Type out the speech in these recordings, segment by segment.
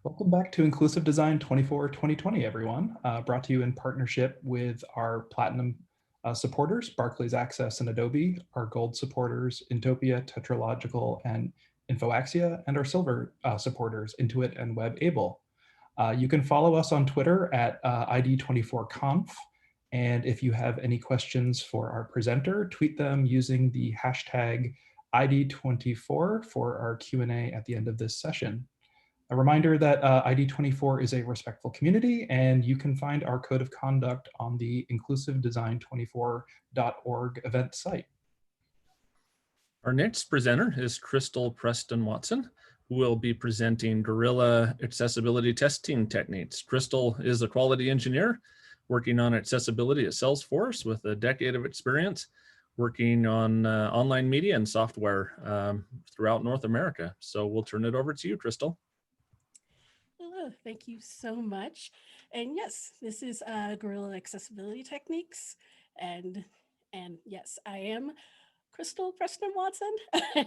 Welcome back to Inclusive Design 24-2020, everyone. Brought to you in partnership with our Platinum supporters, Barclays Access and Adobe, our Gold supporters, Intopia, Tetralogical, and InfoAxia, and our Silver supporters, Intuit and WebAble. You can follow us on Twitter at ID24Conf, and if you have any questions for our presenter, tweet them using the hashtag ID24 for our Q&A at the end of this session. A reminder that ID24 is a respectful community, and you can find our code of conduct on the inclusivedesign24.org event site. Our next presenter is Crystal Preston Watson, who will be presenting guerrilla accessibility testing techniques. Crystal is a quality engineer working on accessibility at Salesforce with a decade of experience working on online media and software throughout North America. So we'll turn it over to you, Crystal. Hello, thank you so much. And yes, this is Guerrilla Accessibility Techniques. And yes, I am Crystal Preston Watson.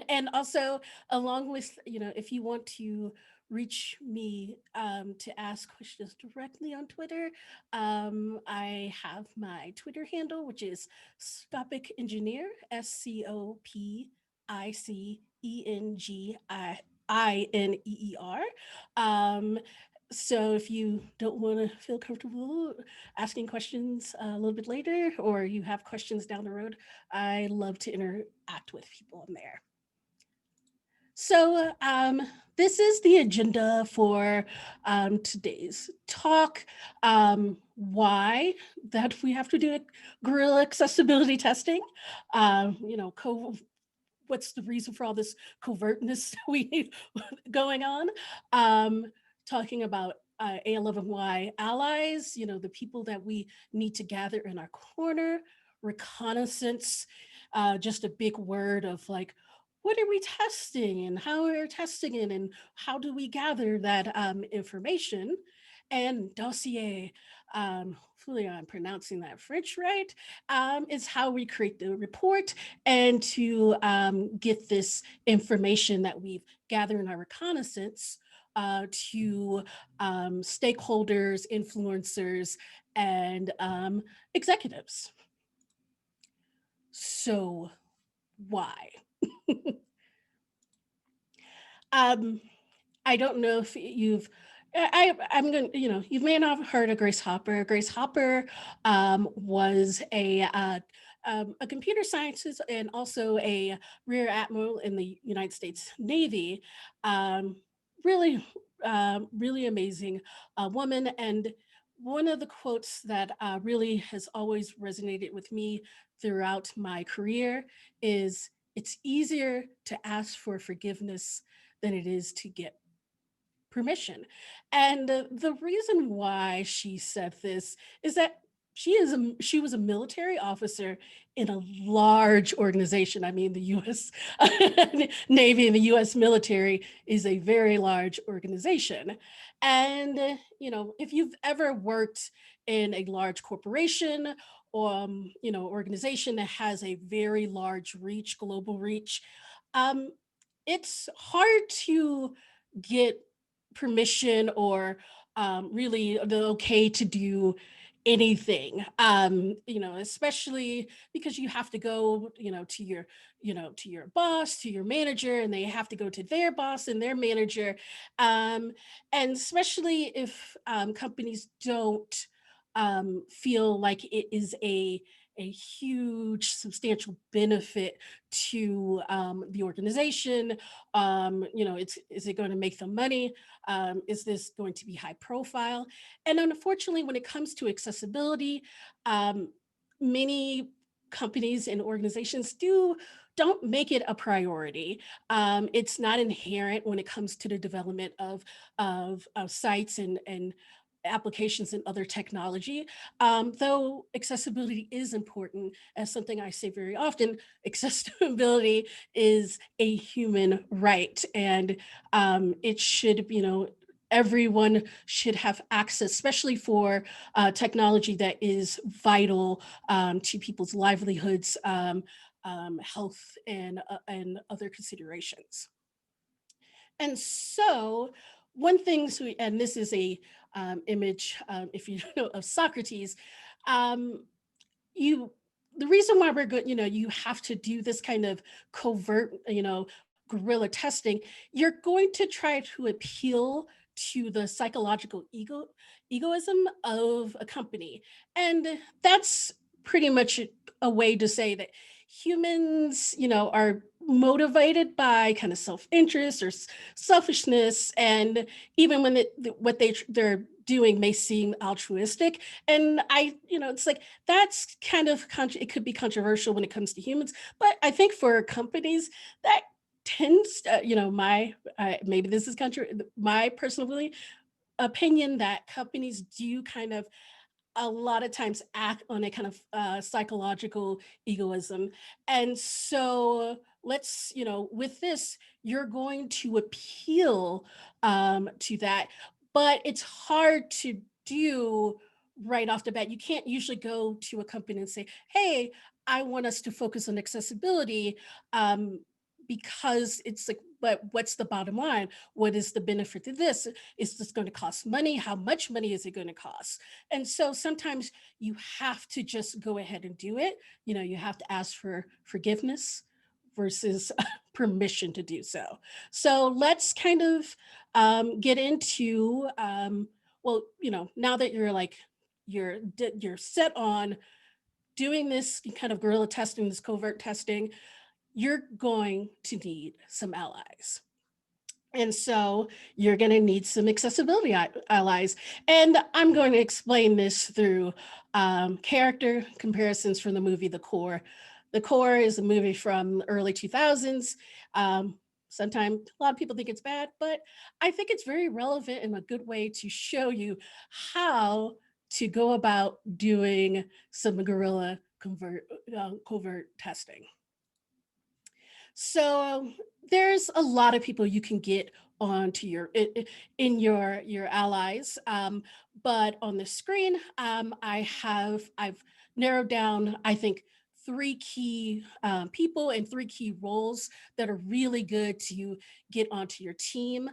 And also, along with, if you want to reach me to ask questions directly on Twitter, I have my Twitter handle, which is Scopic Engineer, SCOPICENGINEER. So if you don't want to feel comfortable asking questions a little bit later, or you have questions down the road, I love to interact with people on there. So this is the agenda for today's talk. Why that we have to do guerrilla accessibility testing. What's the reason for all this covertness we going on? Talking about A11Y allies, the people that we need to gather in our corner, reconnaissance, just a big word of like, what are we testing and how are we testing it and how do we gather that information? And dossier, hopefully I'm pronouncing that French right, is how we create the report and to get this information that we've gathered in our reconnaissance to stakeholders, influencers, and executives. So why? I don't know if I'm going to, you may not have heard of Grace Hopper. Grace Hopper was a computer scientist and also a rear admiral in the United States Navy. Really amazing woman. And one of the quotes that really has always resonated with me throughout my career is, it's easier to ask for forgiveness than it is to get permission. And the reason why she said this is that she was a military officer in a large organization. I mean, the U.S. Navy and the U.S. military is a very large organization. And, if you've ever worked in a large corporation or, organization that has a very large reach, global reach, it's hard to get permission or really the okay to do anything, especially because you have to go, to your boss, to your manager, and they have to go to their boss and their manager. And especially if companies don't feel like it is a huge substantial benefit to the organization. Is it going to make them money? Is this going to be high profile? And unfortunately, when it comes to accessibility, many companies and organizations don't make it a priority. It's not inherent when it comes to the development of sites and applications and other technology, though accessibility is important. As something I say very often, accessibility is a human right, and it should, everyone should have access, especially for technology that is vital to people's livelihoods, health, and other considerations. And so one thing, and this is a image, if you know, of Socrates. Um, you, the reason why we're good, you have to do this kind of covert, guerrilla testing. You're going to try to appeal to the psychological egoism of a company, and that's pretty much a way to say that humans, are motivated by kind of self-interest or selfishness, and even when what they're doing may seem altruistic. And it's like, that's kind of it could be controversial when it comes to humans, but I think for companies, that tends my maybe this is my personal opinion, that companies do kind of a lot of times act on a kind of psychological egoism. And so let's, with this, you're going to appeal to that, but it's hard to do right off the bat. You can't usually go to a company and say, hey, I want us to focus on accessibility, um, because it's like, but what's the bottom line? What is the benefit to this? Is this going to cost money? How much money is it going to cost? And so sometimes you have to just go ahead and do it. You have to ask for forgiveness versus permission to do so. So let's kind of get into, well, now that you're like, you're set on doing this kind of guerrilla testing, this covert testing, you're going to need some allies. And so you're going to need some accessibility allies. And I'm going to explain this through character comparisons from the movie The Core. The Core is a movie from the early 2000s. Sometimes a lot of people think it's bad, but I think it's very relevant and a good way to show you how to go about doing some guerrilla covert testing. So there's a lot of people you can get onto in your allies, but on the screen, I've narrowed down, I think, three key people and three key roles that are really good to get onto your team.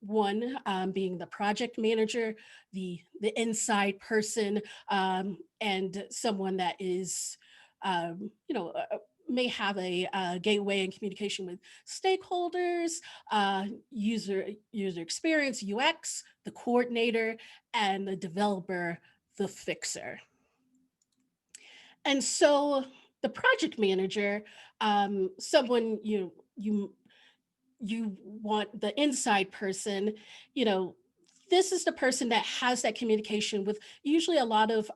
One being the project manager, the inside person, and someone that is may have a gateway in communication with stakeholders, user experience, UX, the coordinator, and the developer, the fixer. And so the project manager, someone you want the inside person, this is the person that has that communication with usually a lot of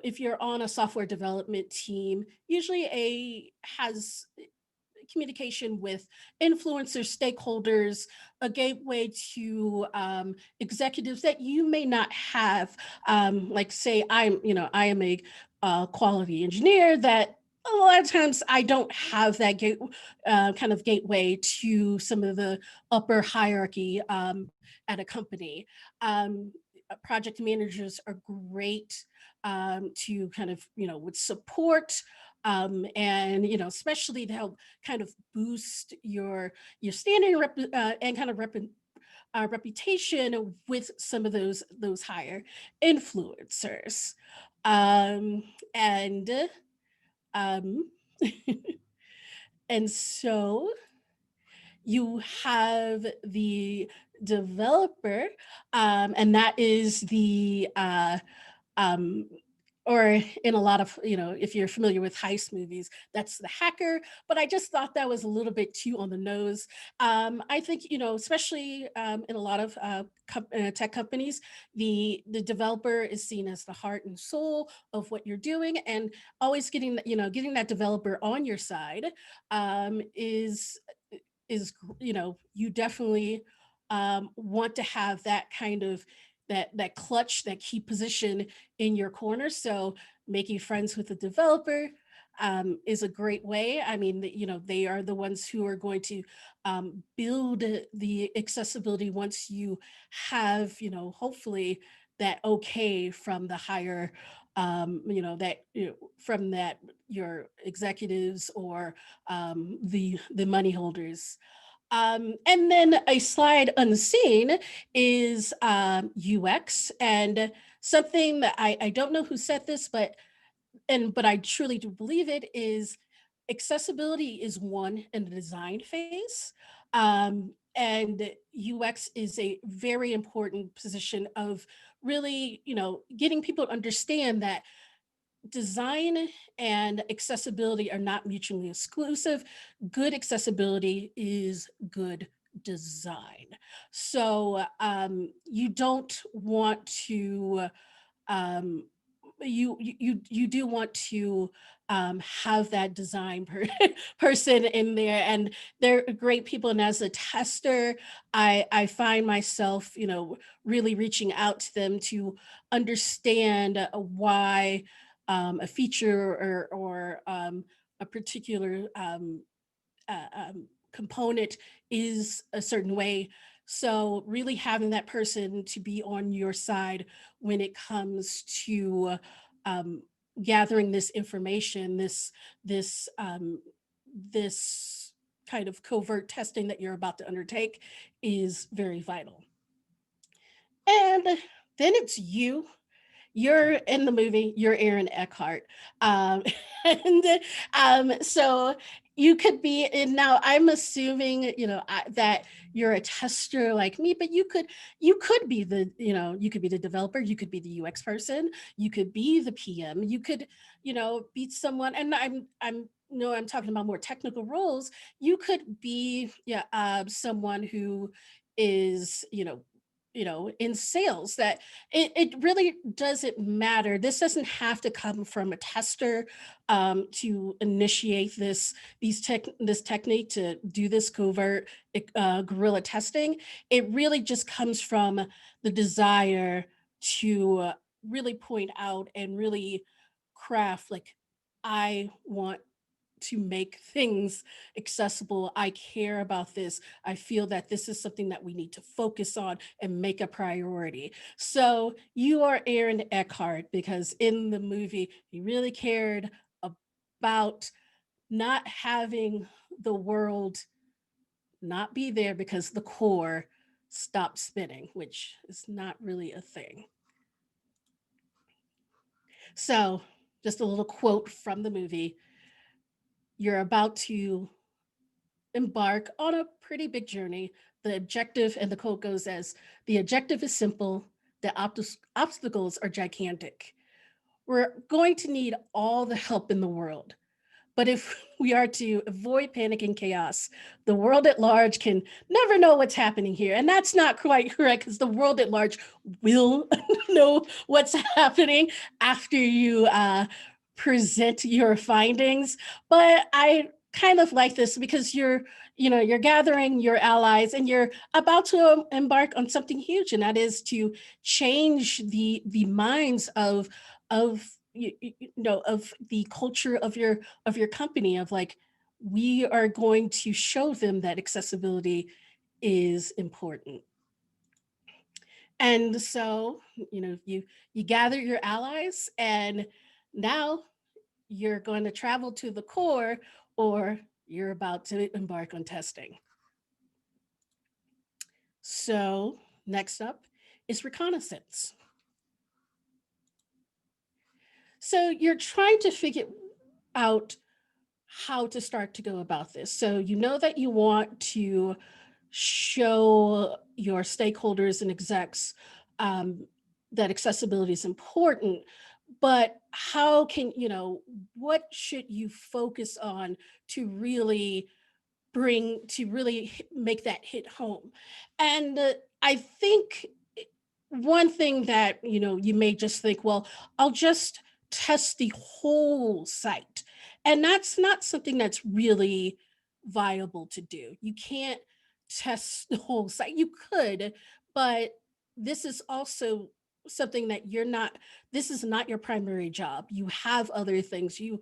if you're on a software development team, usually has communication with influencers, stakeholders, a gateway to executives that you may not have. Like say, I am a quality engineer that a lot of times I don't have that kind of gateway to some of the upper hierarchy at a company. Project managers are great to kind of, with support, and especially to help kind of boost your standing and kind of reputation with some of those higher influencers. And um, and so you have the developer, and that is the um, or in a lot of, if you're familiar with heist movies, that's the hacker. But I just thought that was a little bit too on the nose. I think, especially in a lot of tech companies, the developer is seen as the heart and soul of what you're doing, and always getting that developer on your side is you definitely want to have that kind of that clutch, that key position in your corner. So making friends with the developer is a great way. I mean, they are the ones who are going to build the accessibility once you have, hopefully that okay from the higher, from that your executives or the money holders. And then a slide unseen is UX, and something that I don't know who said this, but I truly do believe it is accessibility is one in the design phase. And UX is a very important position of really, getting people to understand that design and accessibility are not mutually exclusive. Good accessibility is good design. So you don't want to um, you do want to have that design person in there, and they're great people. And as a tester, I find myself, really reaching out to them to understand why a feature or a particular component is a certain way. So really having that person to be on your side when it comes to um, gathering this information, this kind of covert testing that you're about to undertake is very vital. And then it's you. You're in the movie, you're Aaron Eckhart. Um, and so you could be, and now I'm assuming, that you're a tester like me, but you could be you could be the developer, you could be the UX person, you could be the PM, you could, be someone, and I'm no, I'm talking about more technical roles. You could be, yeah, someone who is, in sales. That it really doesn't matter. This doesn't have to come from a tester to initiate this technique to do this covert guerrilla testing. It really just comes from the desire to really point out and really craft, like, I want to make things accessible. I care about this. I feel that this is something that we need to focus on and make a priority. So you are Aaron Eckhart because in the movie, he really cared about not having the world not be there because the core stopped spinning, which is not really a thing. So, just a little quote from the movie. You're about to embark on a pretty big journey. The objective, and the quote goes as, the objective is simple, the obstacles are gigantic. We're going to need all the help in the world. But if we are to avoid panic and chaos, the world at large can never know what's happening here. And that's not quite correct, because the world at large will know what's happening after you present your findings. But I kind of like this because you're gathering your allies and you're about to embark on something huge, and that is to change the minds of of the culture of your company, of like, we are going to show them that accessibility is important. And so, you gather your allies, and now you're going to travel to the core, or you're about to embark on testing. So next up is reconnaissance. So you're trying to figure out how to start to go about this. So you know that you want to show your stakeholders and execs that accessibility is important, but how can, what should you focus on to really make that hit home? And I think one thing that, you may just think, well, I'll just test the whole site. And that's not something that's really viable to do. You can't test the whole site. You could, but this is also something that this is not your primary job. You have other things. You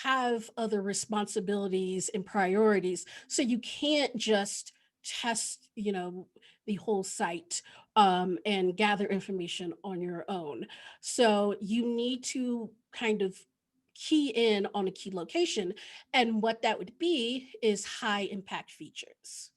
have other responsibilities and priorities. So you can't just test, the whole site and gather information on your own. So you need to kind of key in on a key location. And what that would be is high impact features.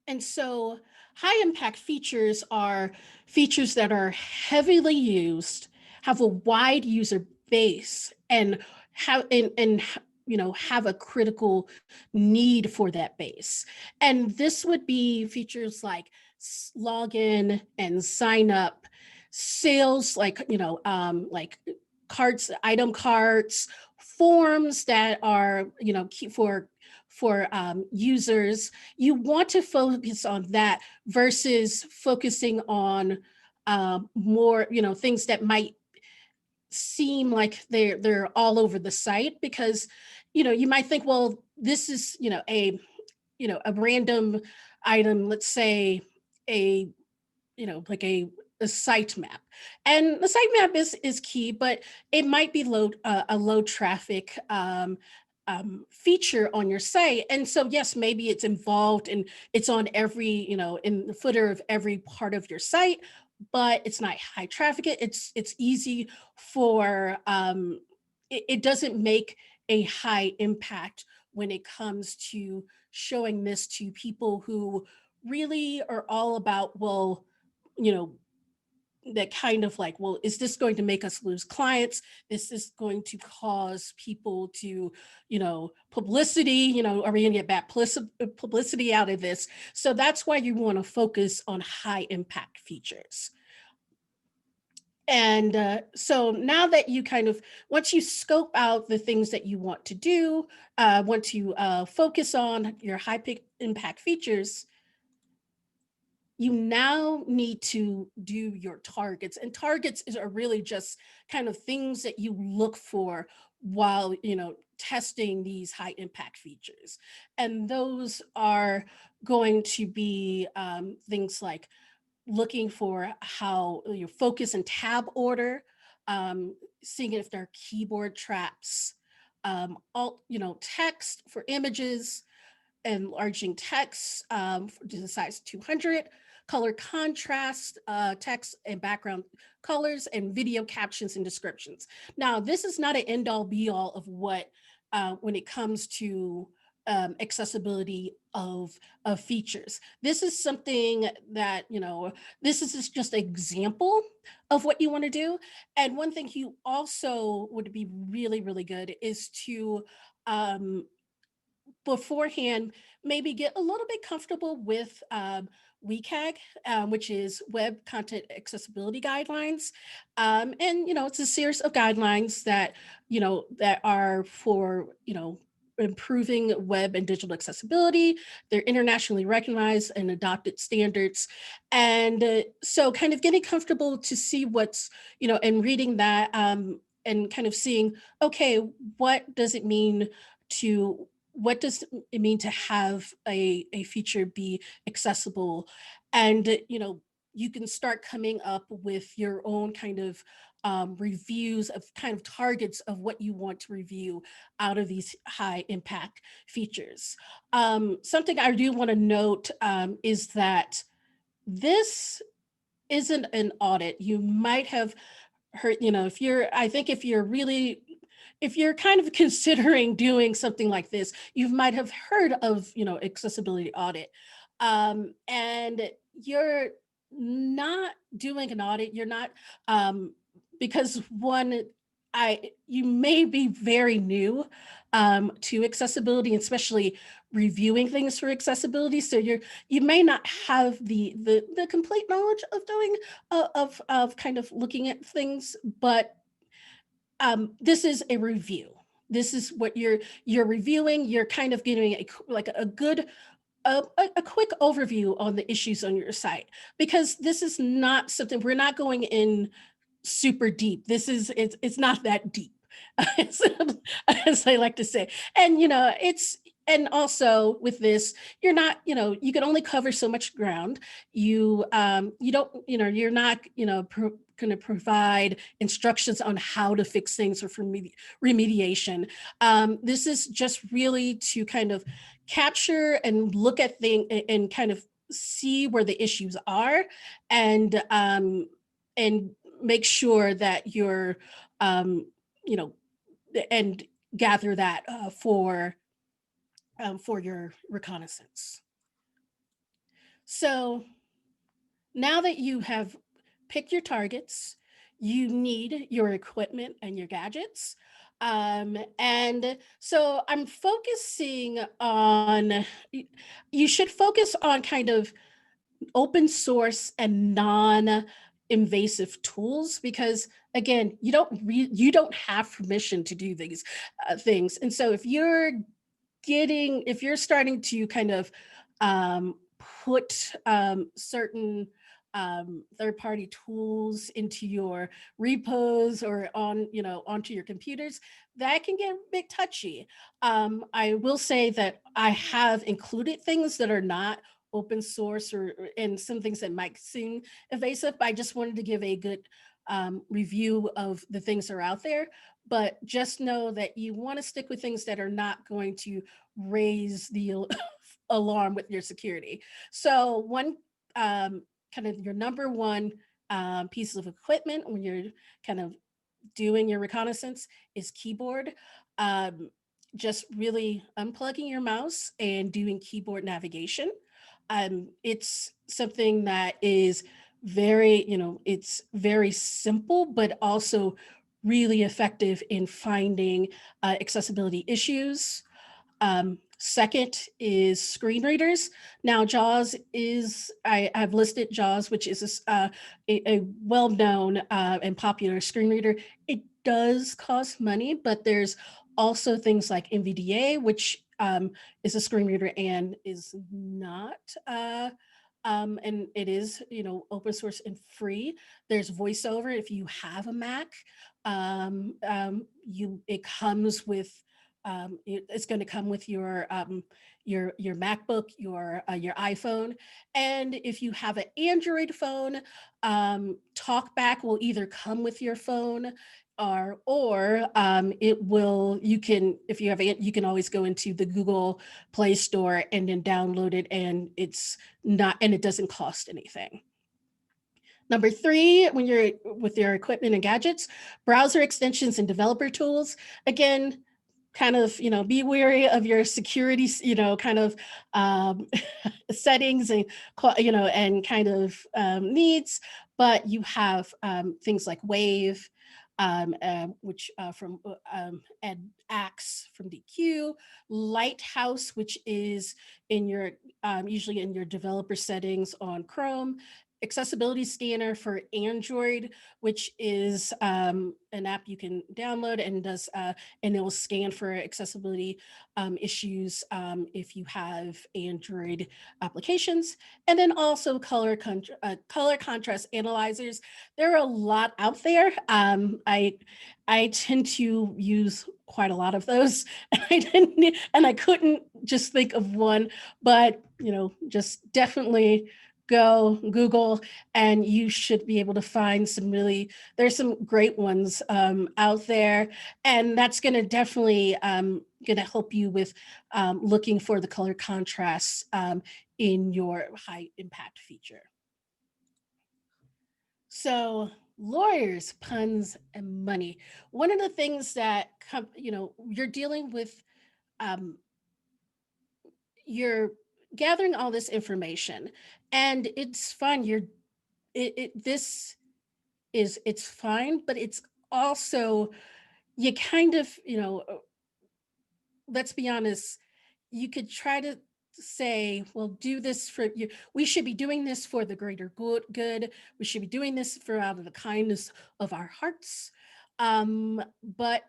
And so high impact features are features that are heavily used, have a wide user base, and have a critical need for that base. And this would be features like login and sign up, sales like carts, item carts, forms that are keep for users. You want to focus on that versus focusing on more, things that might seem like they're all over the site, because you might think, well, this is a random item, let's say a like a site map, and the site map is key, but it might be a low traffic feature on your site. And so yes, maybe it's involved and it's on every in the footer of every part of your site, but it's not high traffic. It's easy for it doesn't make a high impact when it comes to showing this to people who really are all about, well, you know, that kind of like, well, is this going to make us lose clients? Is this going to cause people to, publicity, are we going to get bad publicity out of this? So that's why you want to focus on high impact features. And so now that you once you scope out the things that you want to do, want to focus on your impact features, you now need to do your targets. And targets are really just kind of things that you look for while, testing these high impact features. And those are going to be things like looking for how your focus and tab order, seeing if there are keyboard traps, text for images, enlarging text to the size 200, color contrast, text and background colors, and video captions and descriptions. Now, this is not an end all be all of what, when it comes to accessibility of features. This is something that, this is just an example of what you want to do. And one thing you also would be really, really good is to, beforehand, maybe get a little bit comfortable with WCAG, which is Web Content Accessibility Guidelines. And, it's a series of guidelines that, that are for, improving web and digital accessibility. They're internationally recognized and adopted standards. And so kind of getting comfortable to see what's, and reading that and kind of seeing, okay, what does it mean to what does it mean to have a feature be accessible? And you can start coming up with your own kind of reviews of kind of targets of what you want to review out of these high impact features. Something I do want to note is that this isn't an audit. You might have heard, if you're kind of considering doing something like this, you might have heard of, accessibility audit. And you're not doing an audit. You're not, because one, you may be very new to accessibility, especially reviewing things for accessibility. So you may not have the complete knowledge of doing of kind of looking at things, but this is a review. This is what you're reviewing. You're kind of getting a good a quick overview on the issues on your site, because this is not something, we're not going in super deep. It's not that deep, as, as I like to say. And and also with this, you're not, you can only cover so much ground. You don't, you're not, going to provide instructions on how to fix things or for remediation. This is just really to kind of capture and look at things and kind of see where the issues are, and make sure that you're, you know, and gather that for your reconnaissance. So now that you have picked your targets, you need your equipment and your gadgets. And so I'm focusing on, you should focus on kind of open source and non-invasive tools, because again, you don't have permission to do these things. And so if you're starting to kind of um, put certain third-party tools into your repos or onto your computers, that can get a bit touchy. I will say that I have included things that are not open source and some things that might seem invasive, but I just wanted to give a good review of the things that are out there. But just know that you want to stick with things that are not going to raise the alarm with your security. So one kind of your number one piece of equipment when you're kind of doing your reconnaissance is keyboard. Um, just really unplugging your mouse and doing keyboard navigation. It's something that is it's very simple, but also really effective in finding accessibility issues. Second is screen readers. Now, I've listed JAWS, which is a well-known and popular screen reader. It does cost money, but there's also things like NVDA, which is a screen reader and is not, and it is, open source and free. There's VoiceOver if you have a Mac. It comes with it's going to come with your MacBook, your iPhone, and if you have an Android phone, TalkBack will either come with your phone, or it will. You can, if you have it, you can always go into the Google Play Store and then download it, and it doesn't cost anything. Number three, when you're with your equipment and gadgets, browser extensions and developer tools. Again, kind of, be wary of your security, kind of settings and, and kind of needs. But you have things like Wave, which from and Axe from DQ, Lighthouse, which is in your usually in your developer settings on Chrome, Accessibility Scanner for Android, which is an app you can download and and it will scan for accessibility issues if you have Android applications. And then also color contrast analyzers. There are a lot out there. I tend to use quite a lot of those, and I couldn't just think of one, but just definitely go Google, and you should be able to find there's some great ones out there, and that's going to definitely going to help you with looking for the color contrasts in your high impact feature. So lawyers, puns, and money. One of the things that you're dealing with, you're gathering all this information, and it's fine. It's fine, but it's also, you kind of, let's be honest, you could try to say, well, do this for you. We should be doing this for the greater good. We should be doing this for out of the kindness of our hearts. But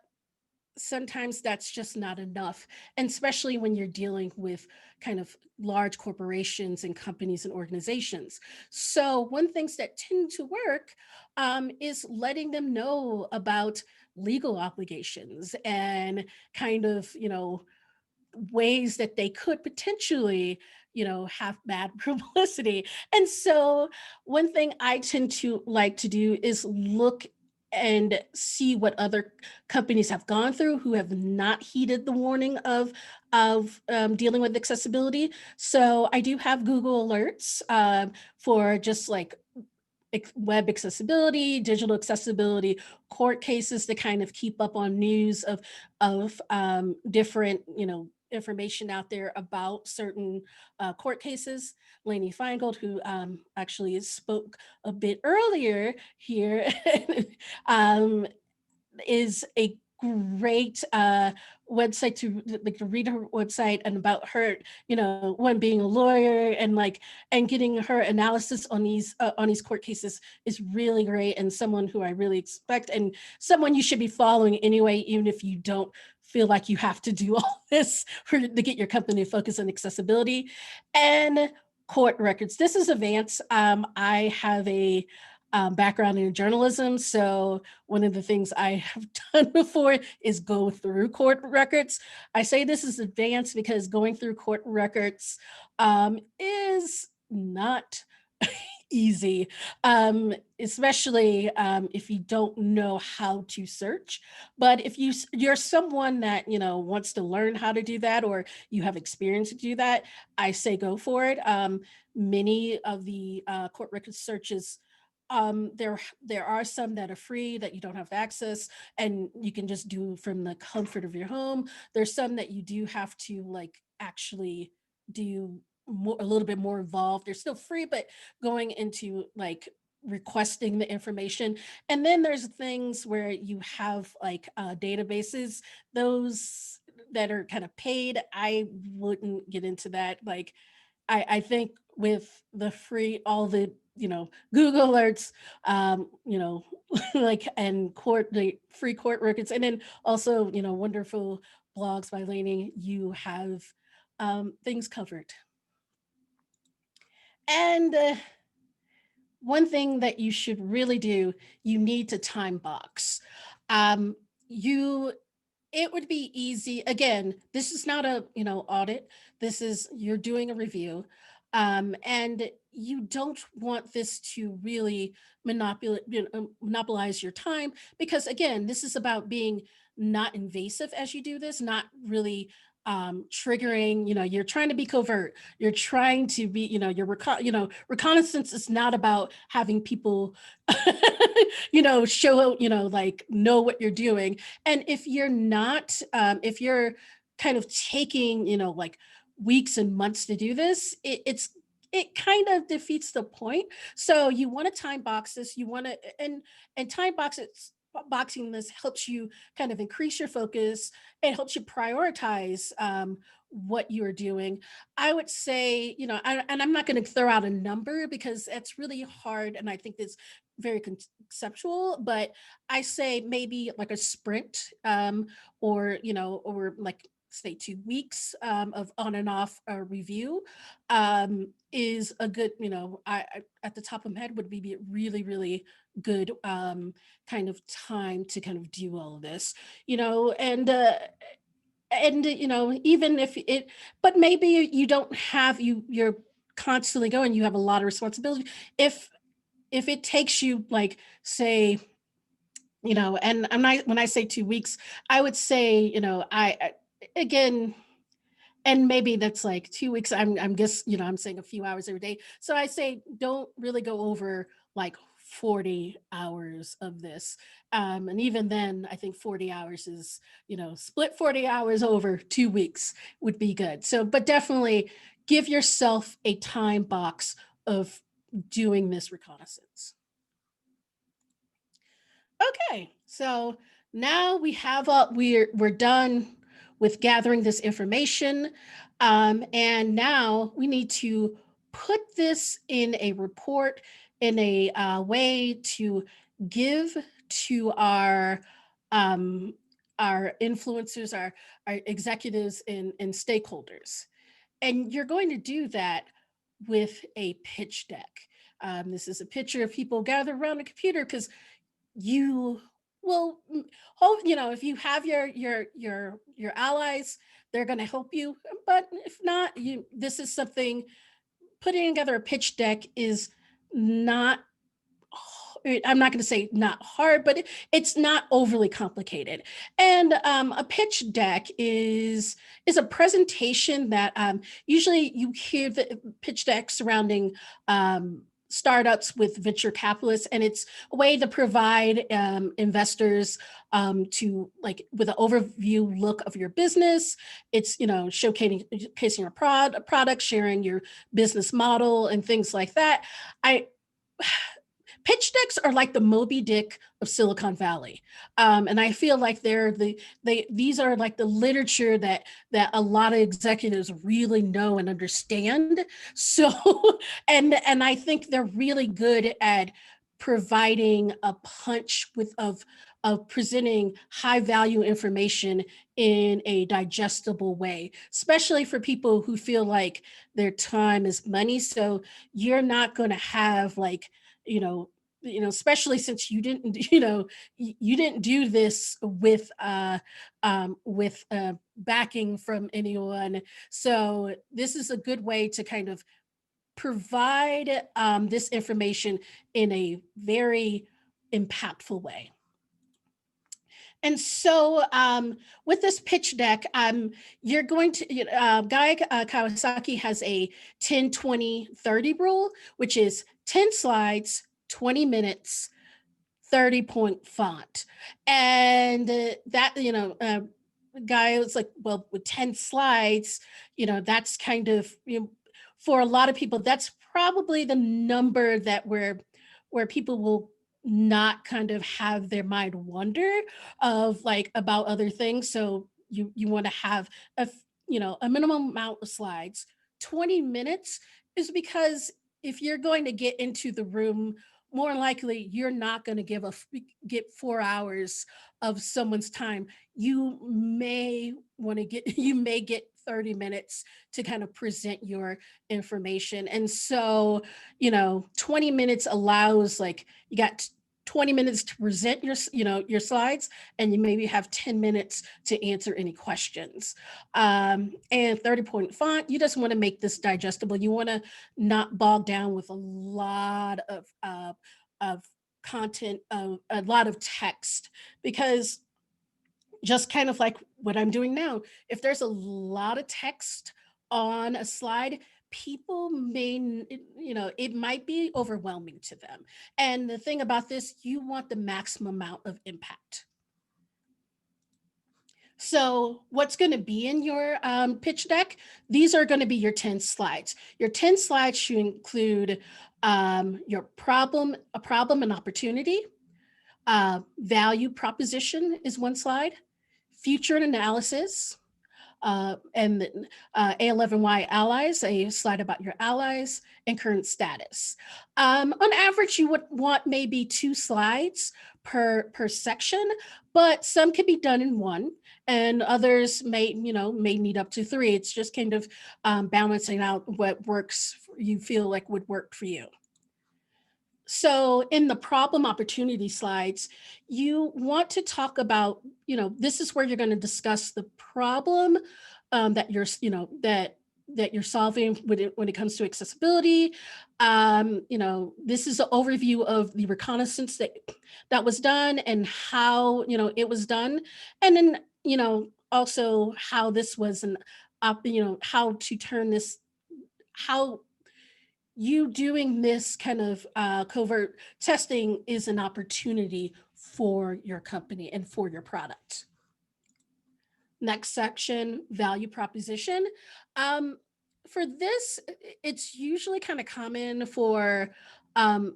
sometimes that's just not enough. And especially when you're dealing with kind of large corporations and companies and organizations. So one things that tend to work is letting them know about legal obligations and kind of, ways that they could potentially have bad publicity. And so one thing I tend to like to do is look and see what other companies have gone through who have not heeded the warning of dealing with accessibility. So I do have Google alerts for just like web accessibility, digital accessibility, court cases to kind of keep up on news of different information out there about certain court cases. Lainey Feingold, who actually spoke a bit earlier here, um, is a great website to like to read her website and about her, one being a lawyer and and getting her analysis on these court cases is really great, and someone who I really expect and someone you should be following anyway, even if you don't feel like you have to do all this to get your company to focus on accessibility and court records. This is Advance. I have a background in journalism. So one of the things I have done before is go through court records. I say this is advanced because going through court records is not easy, especially if you don't know how to search. But if you're someone that wants to learn how to do that, or you have experience to do that, I say go for it. Many of the court record searches, there are some that are free that you don't have access and you can just do from the comfort of your home. There's some that you do have to actually do a little bit more involved. They're still free, but going into requesting the information. And then there's things where you have databases, those that are kind of paid. I wouldn't get into that. I think with the free, all the Google Alerts, and the free court records, and then also wonderful blogs by Lainey, you have things covered. And one thing that you should really do, you need to time box. It would be easy. Again, this is not a audit. This is, you're doing a review, and you don't want this to really monopolize your time, because again, this is about being not invasive as you do this, not really triggering. You're trying to be covert. You're trying to be, your reconnaissance is not about having people show, know what you're doing. And if you're not, if you're kind of taking, weeks and months to do this, it kind of defeats the point. So you want to time box this. You want to, and time boxing this helps you kind of increase your focus. It helps you prioritize what you're doing. I would say, and I'm not going to throw out a number because that's really hard, and I think it's very conceptual, but I say maybe like a sprint, or say 2 weeks of on and off review is a good, I at the top of my head would be really, really good kind of time to kind of do all of this, and even if it, but maybe you don't have, you're constantly going, you have a lot of responsibility. If it takes you say, and I'm not, when I say 2 weeks, I would say, I again, and maybe that's 2 weeks. I'm guess, I'm saying a few hours every day. So I say, don't really go over 40 hours of this. And even then, I think 40 hours is, split 40 hours over 2 weeks would be good. So, but definitely give yourself a time box of doing this reconnaissance. Okay, so now we have we're done with gathering this information. And now we need to put this in a report, in a way to give to our influencers, our executives and stakeholders. And you're going to do that with a pitch deck. This is a picture of people gathered around a computer, because you will hope, if you have your allies, they're going to help you. But if not, this is something, putting together a pitch deck is not, I'm not going to say not hard, but it's not overly complicated. And a pitch deck is a presentation that usually you hear the pitch deck surrounding startups with venture capitalists, and it's a way to provide investors to like with an overview look of your business. It's, you know, showcasing your product, sharing your business model and things like that. I Pitch decks are like the Moby Dick of Silicon Valley, and I feel like these are like the literature that a lot of executives really know and understand. So, and I think they're really good at providing a punch of presenting high value information in a digestible way, especially for people who feel like their time is money. So you're not going to have like, you know, especially since you didn't, you didn't do this with backing from anyone. So this is a good way to kind of provide this information in a very impactful way. And so with this pitch deck, you're going to, Guy Kawasaki has a 10-20-30 rule, which is 10 slides, 20 minutes, 30-point font. And that, Guy was like, well, with 10 slides, that's kind of, for a lot of people, that's probably the number that where people will not kind of have their mind wander of like about other things. So you want to have a minimum amount of slides. 20 minutes is because if you're going to get into the room, more likely you're not going to get 4 hours of someone's time. You may get 30 minutes to kind of present your information. And so, 20 minutes allows, like, you got 20 minutes to present your slides, and you maybe have 10 minutes to answer any questions. And 30-point font, you just want to make this digestible. You want to not bog down with a lot of content, a lot of text, because just kind of like what I'm doing now, if there's a lot of text on a slide, people it might be overwhelming to them. And the thing about this, you want the maximum amount of impact. So what's going to be in your pitch deck? These are going to be your 10 slides. Your 10 slides should include your problem, a problem and opportunity. Value proposition is one slide. Future analysis, and A11Y allies, a slide about your allies, and current status. On average, you would want maybe 2 slides per section, but some could be done in one, and others may need up to 3. It's just kind of balancing out what you feel like would work for you. So in the problem opportunity slides, you want to talk about, this is where you're going to discuss the problem that you're solving when it comes to accessibility. This is an overview of the reconnaissance that was done and how, it was done. And then, also how this was how to turn this, how you doing this kind of covert testing is an opportunity for your company and for your product. Next section, value proposition. For this, it's usually kind of common for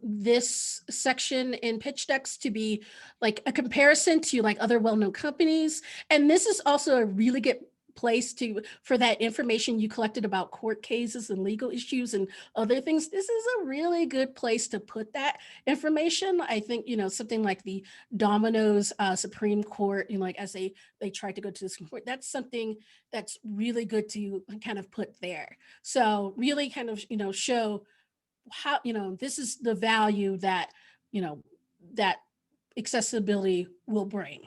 this section in pitch decks to be like a comparison to like other well-known companies. And this is also a really good place for that information you collected about court cases and legal issues and other things. This is a really good place to put that information. I think, something like the Domino's Supreme Court, like as they tried to go to the Supreme Court, that's something that's really good to kind of put there. So really kind of, show how, this is the value that, that accessibility will bring.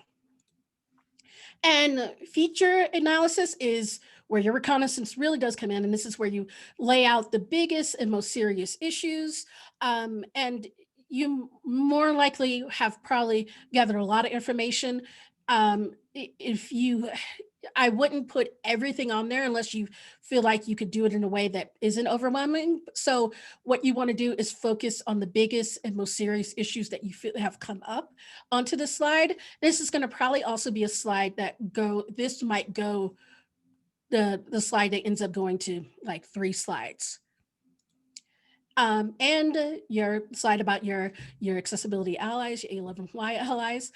And feature analysis is where your reconnaissance really does come in. And this is where you lay out the biggest and most serious issues. And you more likely have probably gathered a lot of information. If you I wouldn't put everything on there unless you feel like you could do it in a way that isn't overwhelming. So what you want to do is focus on the biggest and most serious issues that you feel have come up onto the slide. This is going to probably also be a slide that this might go, the slide that ends up going to like 3 slides. And your slide about your accessibility allies, your A11Y allies.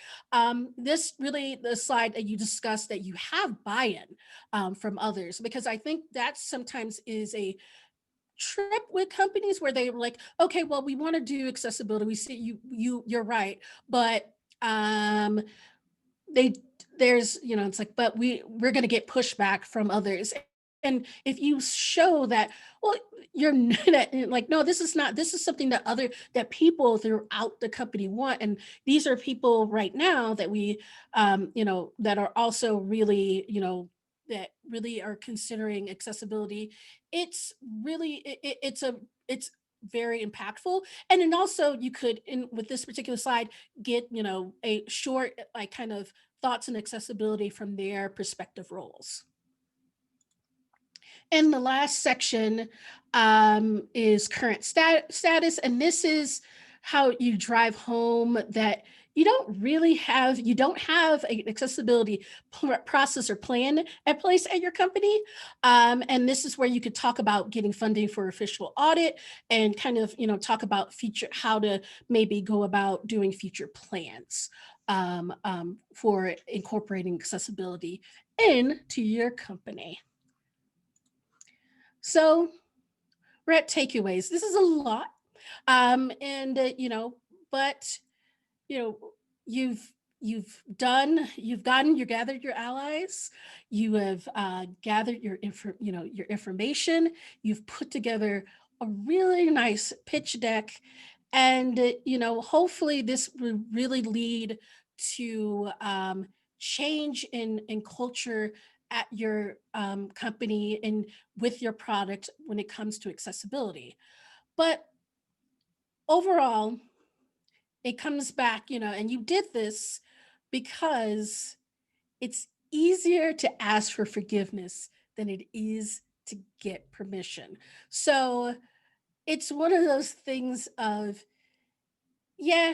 This really the slide that you discussed that you have buy-in from others, because I think that sometimes is a trip with companies where they're like, okay, well, we want to do accessibility. We see you're right, but they there's it's like, but we're going to get pushback from others. And if you show that, well, you're like, no, this is something that people throughout the company want, and these are people right now that we that are also really that really are considering accessibility. It's really it's very impactful. And then also you could, in with this particular slide, get a short like kind of thoughts on accessibility from their perspective roles. And the last section is current status. And this is how you drive home that you don't have an accessibility process or plan at place at your company. And this is where you could talk about getting funding for official audit and kind of, talk about how to maybe go about doing future plans for incorporating accessibility into your company. So we're at takeaways. This is a lot. And but you've gathered your allies, you have gathered your information, you've put together a really nice pitch deck, and hopefully this will really lead to change in culture at your company and with your product when it comes to accessibility. But overall, it comes back, and you did this because it's easier to ask for forgiveness than it is to get permission. So it's one of those things of, yeah,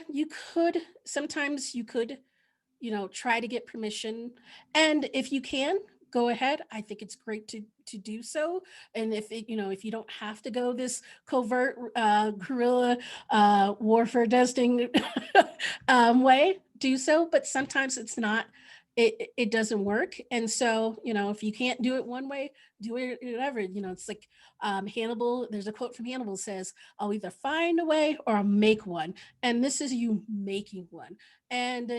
sometimes you could, try to get permission. And if you can, go ahead. I think it's great to do so. And if you don't have to go this covert guerrilla warfare testing way, do so. But sometimes it's not. It doesn't work. And so, if you can't do it one way, do it whatever. It's like Hannibal. There's a quote from Hannibal says, "I'll either find a way or I'll make one." And this is you making one. And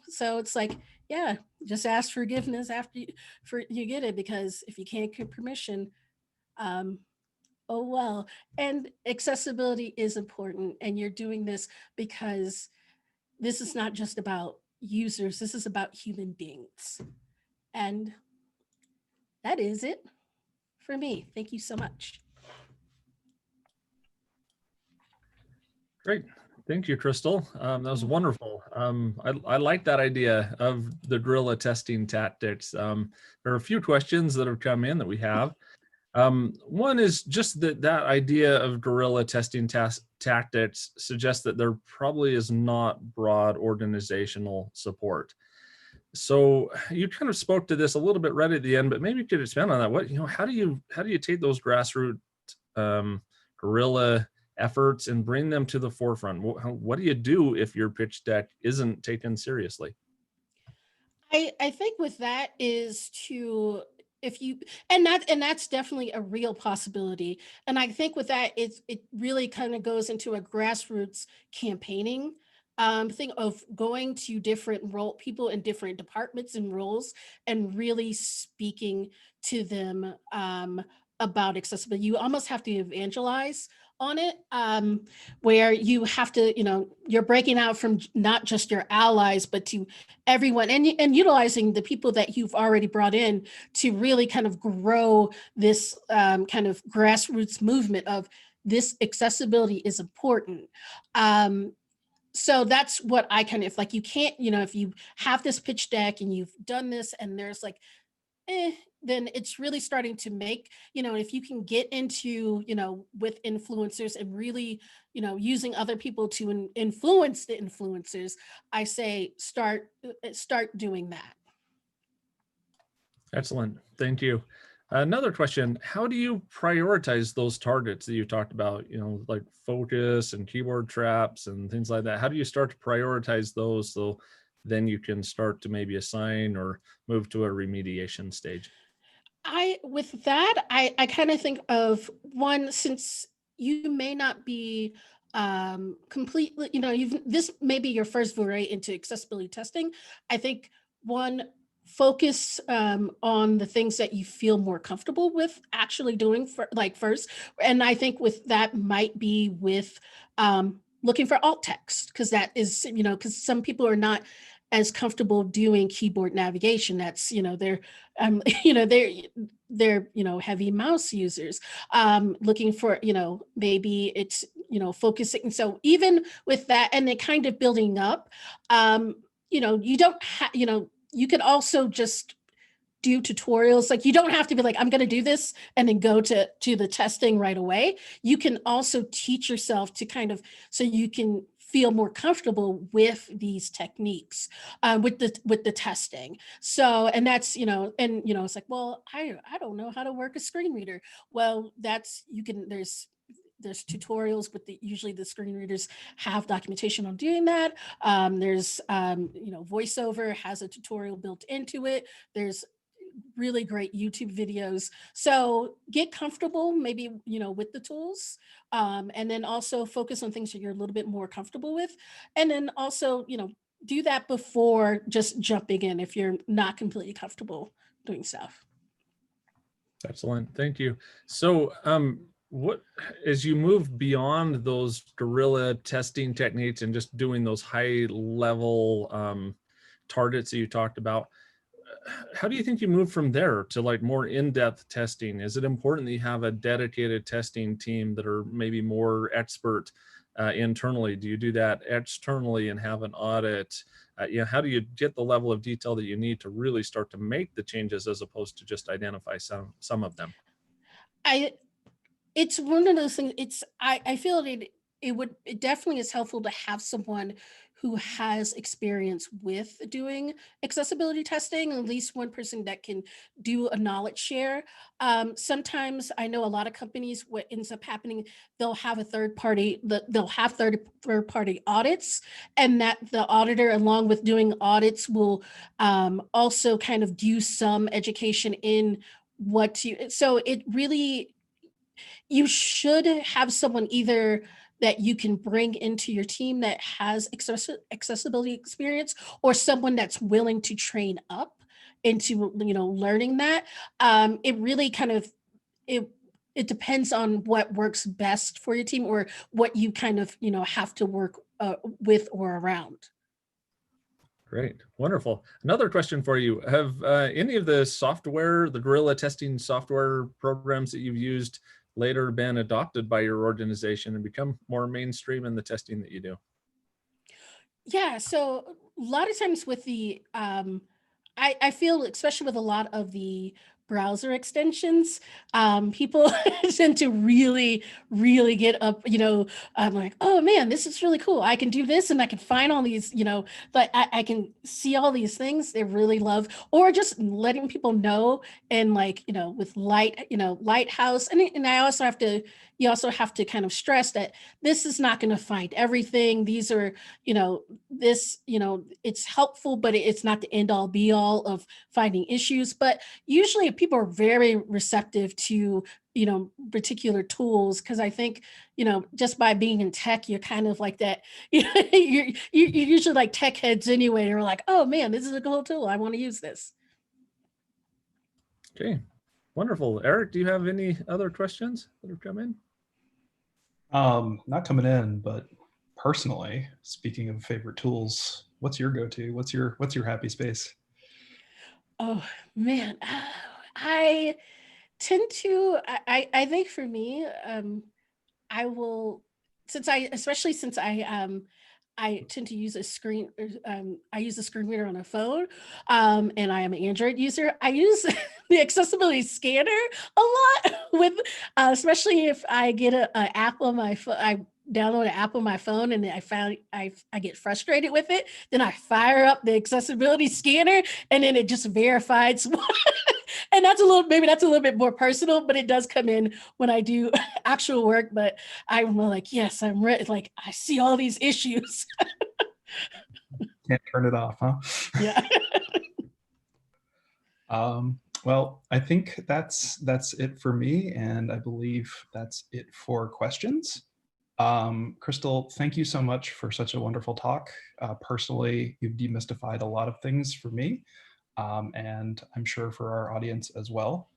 so it's like, yeah, just ask forgiveness after you get it, because if you can't get permission, oh well. And accessibility is important, and you're doing this because this is not just about users, this is about human beings. And that is it for me. Thank you so much. Great. Thank you, Crystal. That was wonderful. I like that idea of the guerrilla testing tactics. There are a few questions that have come in that we have. One is just that idea of guerrilla testing tactics suggests that there probably is not broad organizational support. So you kind of spoke to this a little bit right at the end, but maybe you could expand on that. How do you take those grassroots guerrilla efforts and bring them to the forefront? What do you do if your pitch deck isn't taken seriously? I think with that is to, if you, and that's definitely a real possibility. And I think with that, it really kind of goes into a grassroots campaigning thing of going to different people in different departments and roles and really speaking to them about accessibility. You almost have to evangelize on it, where you have to, you're breaking out from not just your allies, but to everyone, and utilizing the people that you've already brought in to really kind of grow this kind of grassroots movement of this accessibility is important. So that's what I kind of, if like you can't, if you have this pitch deck and you've done this and there's like then it's really starting to make, if you can get into, with influencers and really, using other people to influence the influencers, I say start doing that. Excellent. Thank you. Another question, how do you prioritize those targets that you talked about, like focus and keyboard traps and things like that? How do you start to prioritize those so then you can start to maybe assign or move to a remediation stage? With that, I kind of think of one, since you may not be completely, this may be your first foray into accessibility testing. I think one, focus on the things that you feel more comfortable with actually doing for like first. And I think with that might be with looking for alt text, because that is, because some people are not as comfortable doing keyboard navigation. That's, they're they're heavy mouse users, looking for, maybe it's, focusing. So even with that, and then kind of building up, you don't have, you could also just do tutorials. Like, you don't have to be like, I'm going to do this and then go to the testing right away. You can also teach yourself to kind of, so you can feel more comfortable with these techniques, with the testing. So, and that's, and it's like, well, I don't know how to work a screen reader. Well, that's, you can, there's tutorials, but usually the screen readers have documentation on doing that. There's VoiceOver has a tutorial built into it. There's really great YouTube videos. So get comfortable maybe, with the tools, and then also focus on things that you're a little bit more comfortable with. And then also, do that before just jumping in if you're not completely comfortable doing stuff. Excellent. Thank you. So, what, as you move beyond those guerrilla testing techniques and just doing those high level targets that you talked about, how do you think you move from there to like more in-depth testing? Is it important that you have a dedicated testing team that are maybe more expert internally? Do you do that externally and have an audit? How do you get the level of detail that you need to really start to make the changes as opposed to just identify some of them? I It's one of those things. I feel it definitely is helpful to have someone who has experience with doing accessibility testing, at least one person that can do a knowledge share. Sometimes I know a lot of companies, what ends up happening, they'll have a third party, they'll have third party audits, and that the auditor, along with doing audits, will also kind of do some education in what to, so it really, you should have someone either that you can bring into your team that has accessibility experience, or someone that's willing to train up into, learning that. It really kind of, it it depends on what works best for your team, or what you kind of, have to work with or around. Great, wonderful. Another question for you. Have any of the software, the guerrilla testing software programs that you've used later been adopted by your organization and become more mainstream in the testing that you do? Yeah, so a lot of times with the I feel, especially with a lot of the browser extensions, people tend to really, really get up, I'm like, oh man, this is really cool. I can do this and I can find all these, but I can see all these things they really love, or just letting people know. And like, with Lighthouse. And I also have to, you also have to kind of stress that this is not going to find everything. These are, it's helpful, but it's not the end all be all of finding issues. But usually people are very receptive to, particular tools, because I think, just by being in tech, you're kind of like that. You're usually like tech heads anyway. You're like, oh man, this is a cool tool. I want to use this. Okay, wonderful. Eric, do you have any other questions that have come in? Not coming in, but personally, speaking of favorite tools, what's your go-to? What's your happy space? Oh man, I tend to. I think for me, I will, especially since I I tend to use a screen, I use a screen reader on a phone, and I am an Android user. I use the accessibility scanner a lot with, especially if I get a app on my phone. I download an app on my phone and I found I get frustrated with it. Then I fire up the accessibility scanner and then it just verifies. And that's a little, maybe that's a little bit more personal, but it does come in when I do actual work. But I'm like, yes, I'm ready. Like I see all these issues. Can't turn it off, huh? Yeah. Well, I think that's it for me, and I believe that's it for questions. Crystal, thank you so much for such a wonderful talk. Personally, you've demystified a lot of things for me, and I'm sure for our audience as well.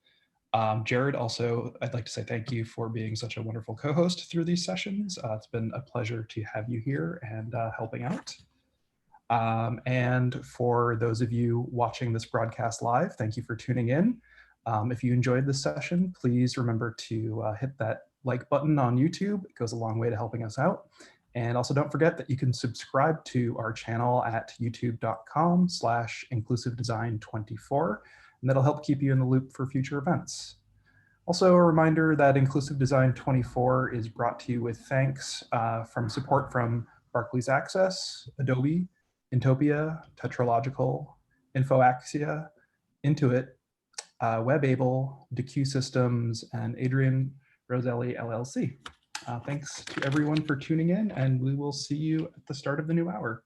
Jared, also, I'd like to say thank you for being such a wonderful co-host through these sessions. It's been a pleasure to have you here and helping out. And for those of you watching this broadcast live, thank you for tuning in. If you enjoyed this session, please remember to hit that like button on YouTube. It goes a long way to helping us out. And also don't forget that you can subscribe to our channel at youtube.com/inclusivedesign24, and that'll help keep you in the loop for future events. Also, a reminder that Inclusive Design 24 is brought to you with thanks from support from Barclays Access, Adobe, Intopia, Tetralogical, InfoAxia, Intuit, WebAble, DeQ Systems, and Adrian Roselli LLC. Thanks to everyone for tuning in, and we will see you at the start of the new hour.